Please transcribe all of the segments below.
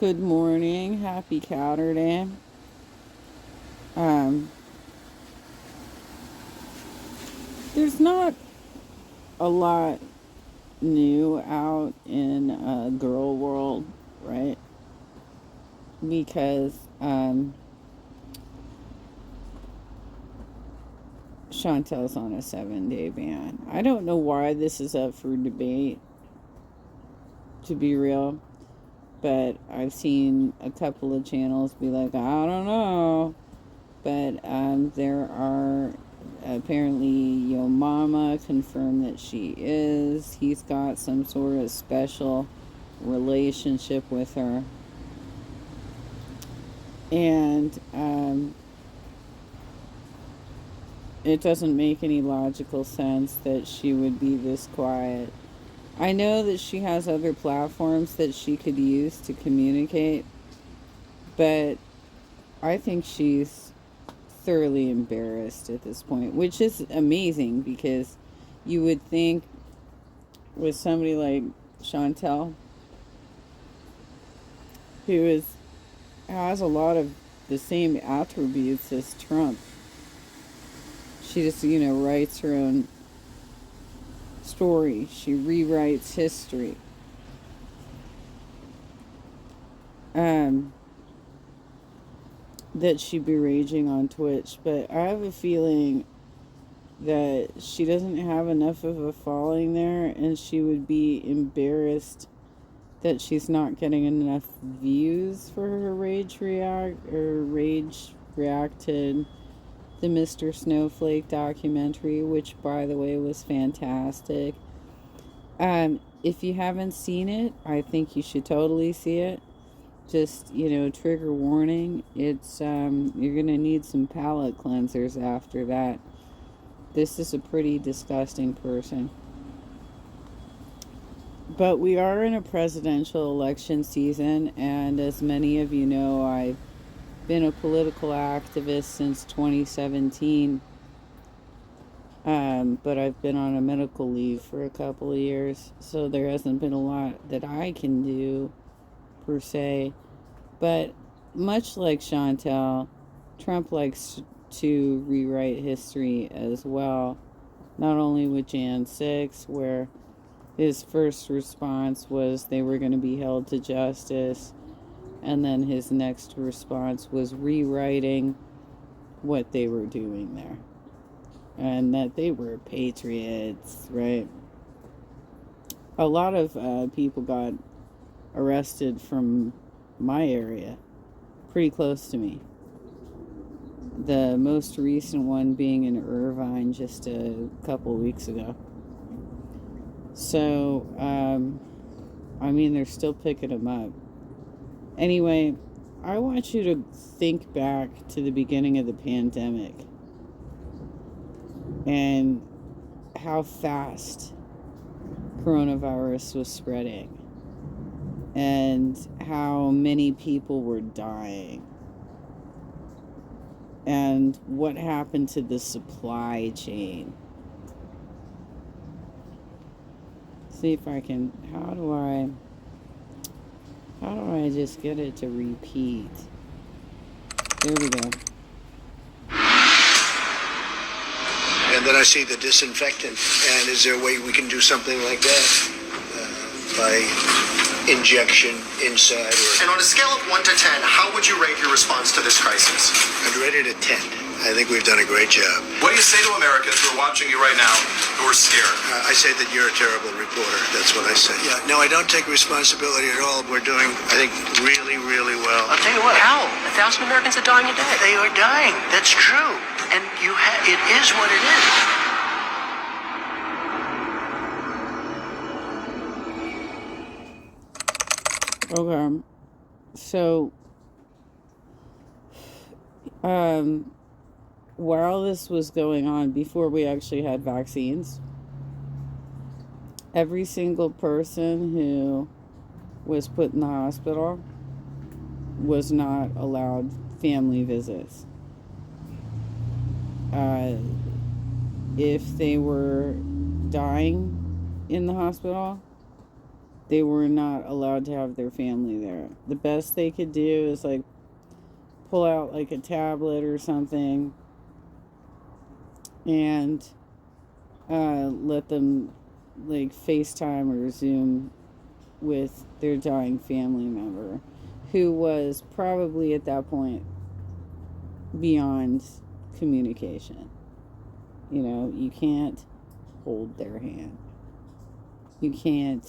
Good morning. Happy Saturday. Um, there's not a lot new out in girl world, right? Because Chantel's on a 7-day ban. I don't know why this is up for debate, to be real. But I've seen a couple of channels be like, I don't know. But there are apparently, Mama confirmed that she is. He's got some sort of special relationship with her. And it doesn't make any logical sense that she would be this quiet. I know that she has other platforms that she could use to communicate, but I think she's thoroughly embarrassed at this point, which is amazing because you would think with somebody like Chantel, who has a lot of the same attributes as Trump, she just writes her own story. She rewrites history. That she'd be raging on Twitch, but I have a feeling that she doesn't have enough of a following there, and she would be embarrassed that she's not getting enough views for her rage reacted the Mr. Snowflake documentary, which by the way was fantastic. If you haven't seen it, I think you should totally see it. Just, trigger warning. It's you're gonna need some palate cleansers after that. This is a pretty disgusting person. But we are in a presidential election season, and as many of you know, I've been a political activist since 2017. But I've been on a medical leave for a couple of years, so there hasn't been a lot that I can do, per se. But much like Chantel, Trump likes to rewrite history as well. Not only with Jan 6, where his first response was they were going to be held to justice, and then his next response was rewriting what they were doing there. And that they were patriots, right? A lot of people got arrested from my area, pretty close to me. The most recent one being in Irvine just a couple weeks ago. So, they're still picking them up. Anyway, I want you to think back to the beginning of the pandemic and how fast coronavirus was spreading and how many people were dying and what happened to the supply chain. See if I can, how do I just get it to repeat? There we go. And then I see the disinfectant. And is there a way we can do something like that? By injection inside? And on a scale of 1 to 10, how would you rate your response to this crisis? I'd rate it a 10. I think we've done a great job. What do you say to Americans who are watching you right now who are scared? I say that you're a terrible reporter. That's what I say. Yeah, no, I don't take responsibility at all. We're doing, I think, really, really well. I'll tell you what. How? 1,000 Americans are dying a day. They are dying. That's true. And it is what it is. Okay. So, while this was going on, before we actually had vaccines, every single person who was put in the hospital was not allowed family visits. If they were dying in the hospital, they were not allowed to have their family there. The best they could do is like pull out like a tablet or something and let them like FaceTime or Zoom with their dying family member, who was probably at that point beyond communication. You know, you can't hold their hand. You can't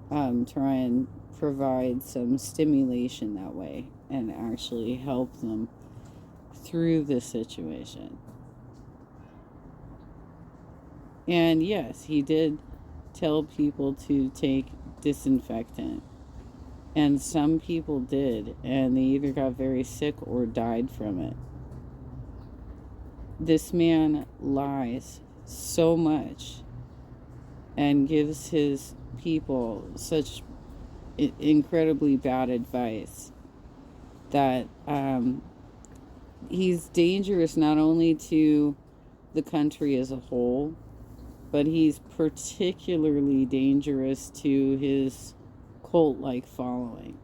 try and provide some stimulation that way and actually help them through the situation. And yes, he did tell people to take disinfectant. And some people did, and they either got very sick or died from it. This man lies so much and gives his people such incredibly bad advice that he's dangerous not only to the country as a whole, but he's particularly dangerous to his cult-like following,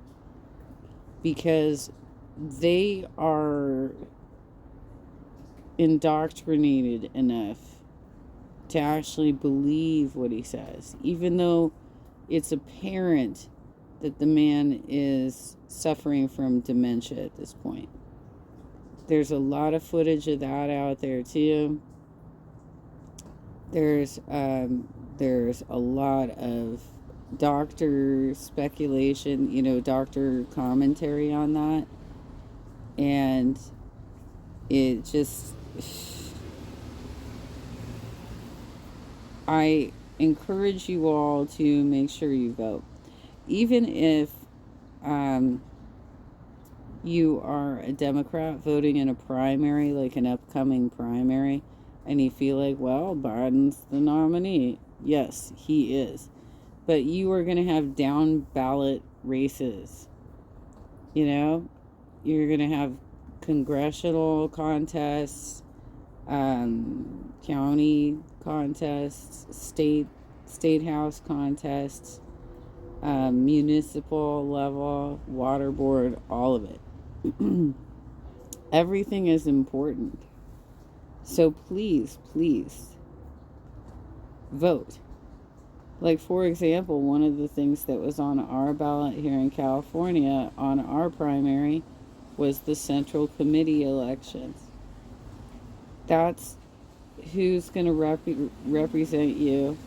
because they are indoctrinated enough to actually believe what he says, even though it's apparent that the man is suffering from dementia at this point. There's a lot of footage of that out there too. There's a lot of doctor speculation, you know, doctor commentary on that, and it just, I encourage you all to make sure you vote, even if you are a Democrat voting in a primary, like an upcoming primary, and you feel like, well, Biden's the nominee. Yes, he is. But you are going to have down ballot races. You know, you're going to have congressional contests, county contests, state house contests, municipal level, water board, all of it. Everything is important. So please vote. Like, for example, one of the things that was on our ballot here in California on our primary was the Central Committee elections. That's who's going to represent you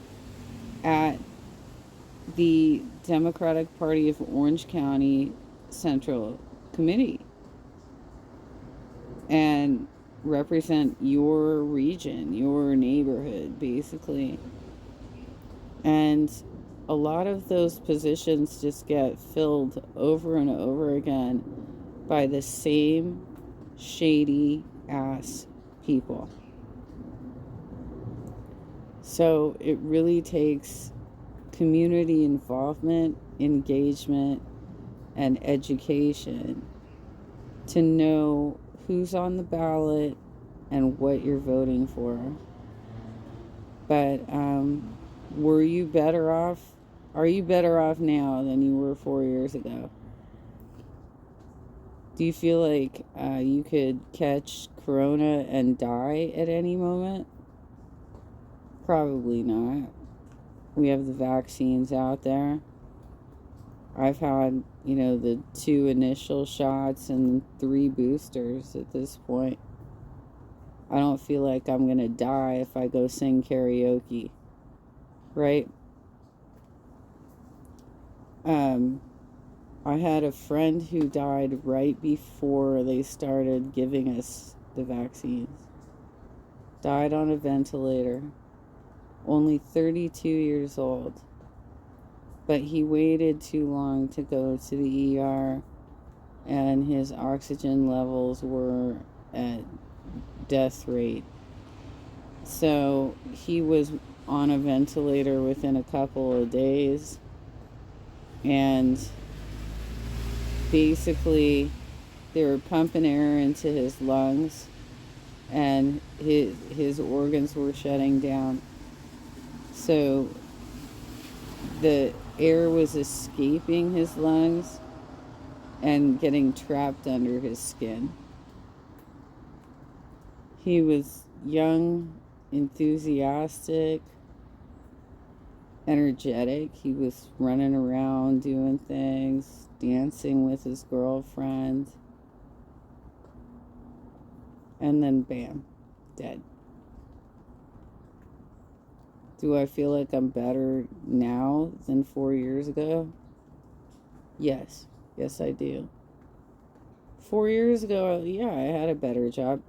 at the Democratic Party of Orange County Central Committee and represent your region, your neighborhood, basically. And a lot of those positions just get filled over and over again by the same shady ass people. So it really takes community involvement, engagement, and education to know who's on the ballot and what you're voting for. But were you better off? Are you better off now than you were 4 years ago? Do you feel like you could catch corona and die at any moment? Probably not. We have the vaccines out there. I've had, the 2 initial shots and 3 boosters at this point. I don't feel like I'm going to die if I go sing karaoke. Right? I had a friend who died right before they started giving us the vaccines. Died on a ventilator. Only 32 years old. But he waited too long to go to the ER, and his oxygen levels were at death rate. So he was on a ventilator within a couple of days, and basically they were pumping air into his lungs, and his organs were shutting down. So air was escaping his lungs and getting trapped under his skin. He was young, enthusiastic, energetic. He was running around doing things, dancing with his girlfriend. And then bam, dead. Do I feel like I'm better now than 4 years ago? Yes. Yes, I do. 4 years ago, yeah, I had a better job.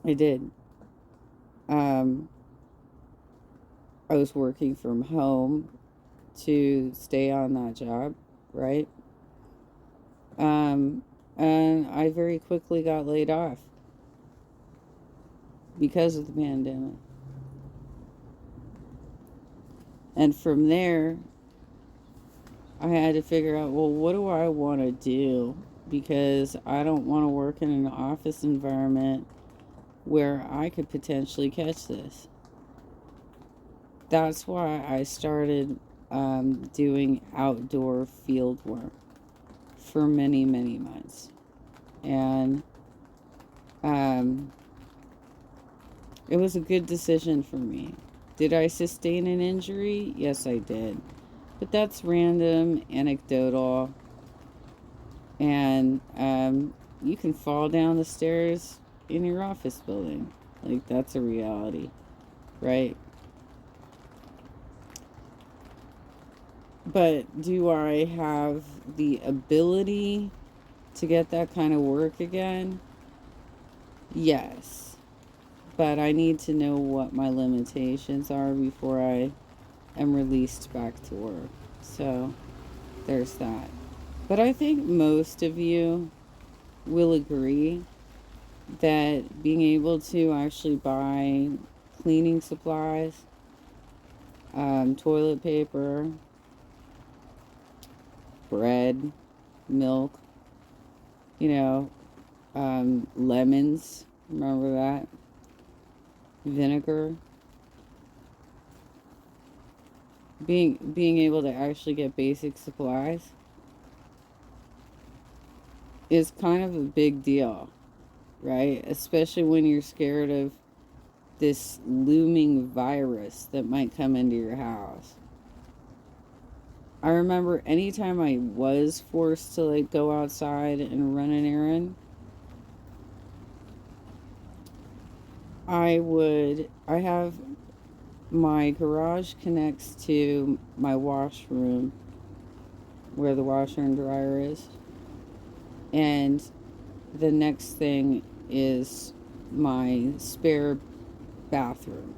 I did. I was working from home to stay on that job, right? And I very quickly got laid off because of the pandemic. And from there, I had to figure out, well, what do I want to do? Because I don't want to work in an office environment where I could potentially catch this. That's why I started doing outdoor field work for many, many months. And it was a good decision for me. Did I sustain an injury? Yes, I did. But that's random, anecdotal, and you can fall down the stairs in your office building. Like, that's a reality, right? But do I have the ability to get that kind of work again? Yes. But I need to know what my limitations are before I am released back to work. So there's that. But I think most of you will agree that being able to actually buy cleaning supplies, toilet paper, bread, milk, you know, lemons, remember that? Vinegar. Being able to actually get basic supplies is kind of a big deal, right? Especially when you're scared of this looming virus that might come into your house. I remember anytime I was forced to like go outside and run an errand, I have my garage connects to my washroom where the washer and dryer is. And the next thing is my spare bathroom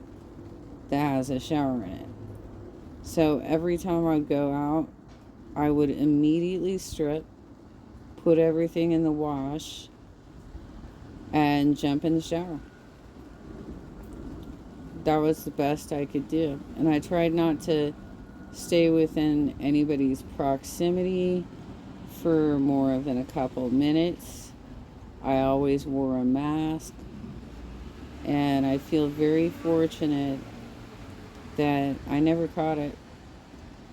that has a shower in it. So every time I go out, I would immediately strip, put everything in the wash, and jump in the shower. That was the best I could do. And I tried not to stay within anybody's proximity for more than a couple minutes. I always wore a mask. And I feel very fortunate that I never caught it.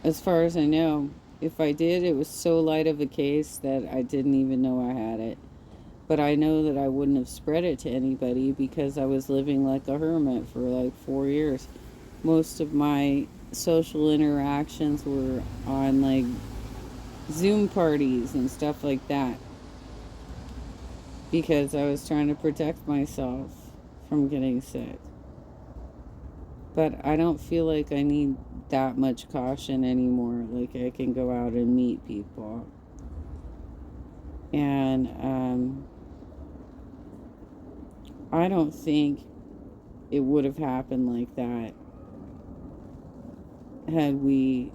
As far as I know, if I did, it was so light of a case that I didn't even know I had it. But I know that I wouldn't have spread it to anybody because I was living like a hermit for like 4 years. Most of my social interactions were on like Zoom parties and stuff like that because I was trying to protect myself from getting sick. But I don't feel like I need that much caution anymore. Like, I can go out and meet people. And I don't think it would have happened like that had we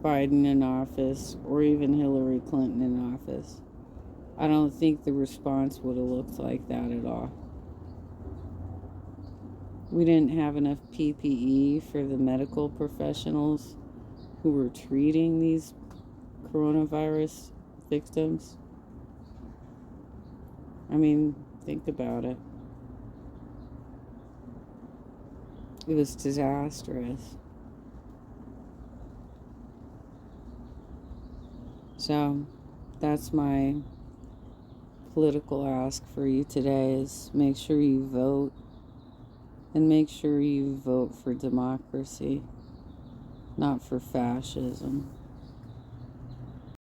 Biden in office or even Hillary Clinton in office. I don't think the response would have looked like that at all. We didn't have enough PPE for the medical professionals who were treating these coronavirus victims. I mean, think about it. It was disastrous. So that's my political ask for you today, is make sure you vote, and make sure you vote for democracy, not for fascism.